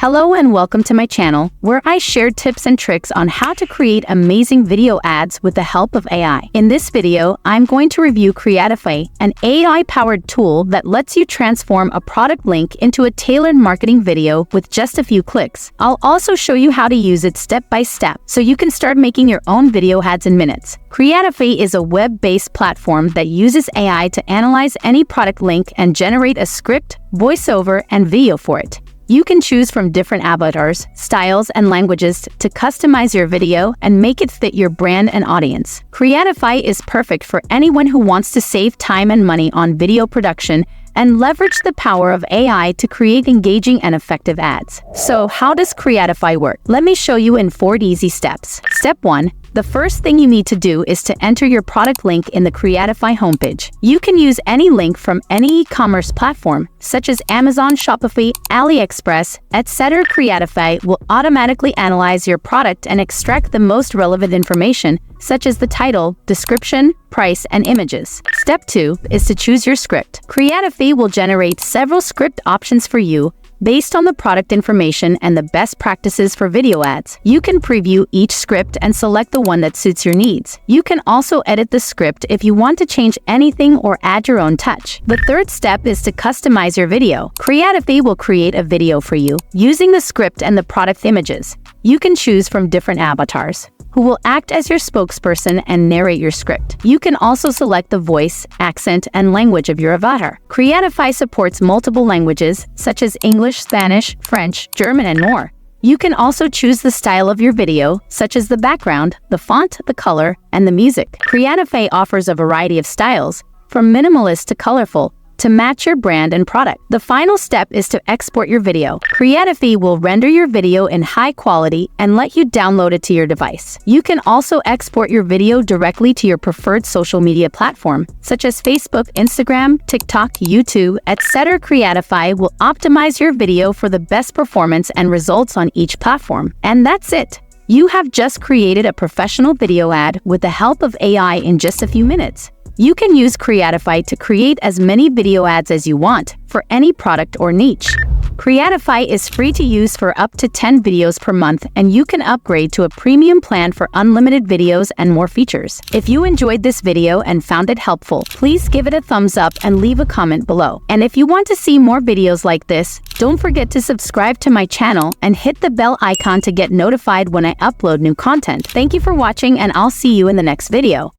Hello and welcome to my channel, where I share tips and tricks on how to create amazing video ads with the help of AI. In this video, I'm going to review Creatify, an AI-powered tool that lets you transform a product link into a tailored marketing video with just a few clicks. I'll also show you how to use it step by step, so you can start making your own video ads in minutes. Creatify is a web-based platform that uses AI to analyze any product link and generate a script, voiceover, and video for it. You can choose from different avatars, styles, and languages to customize your video and make it fit your brand and audience. Creatify is perfect for anyone who wants to save time and money on video production and leverage the power of AI to create engaging and effective ads. So, how does Creatify work? Let me show you in 4 easy steps. Step 1. The first thing you need to do is to enter your product link in the Creatify homepage. You can use any link from any e-commerce platform, such as Amazon, Shopify, AliExpress, etc. Creatify will automatically analyze your product and extract the most relevant information, such as the title, description, price, and images. Step 2 is to choose your script. Creatify will generate several script options for you based on the product information and the best practices for video ads. You can preview each script and select the one that suits your needs. You can also edit the script if you want to change anything or add your own touch. The third step is to customize your video. Creatify will create a video for you using the script and the product images. You can choose from different avatars who will act as your spokesperson and narrate your script. You can also select the voice, accent, and language of your avatar. Creatify supports multiple languages such as English, Spanish, French, German, and more. You can also choose the style of your video, such as the background, the font, the color, and the music. Creatify offers a variety of styles, from minimalist to colorful, to match your brand and product. The final step is to export your video. Creatify will render your video in high quality and let you download it to your device. You can also export your video directly to your preferred social media platform, such as Facebook, Instagram, TikTok, YouTube, etc. Creatify will optimize your video for the best performance and results on each platform. And that's it. You have just created a professional video ad with the help of AI in just a few minutes. You can use Creatify to create as many video ads as you want for any product or niche. Creatify is free to use for up to 10 videos per month, and you can upgrade to a premium plan for unlimited videos and more features. If you enjoyed this video and found it helpful, please give it a thumbs up and leave a comment below. And if you want to see more videos like this, don't forget to subscribe to my channel and hit the bell icon to get notified when I upload new content. Thank you for watching, and I'll see you in the next video.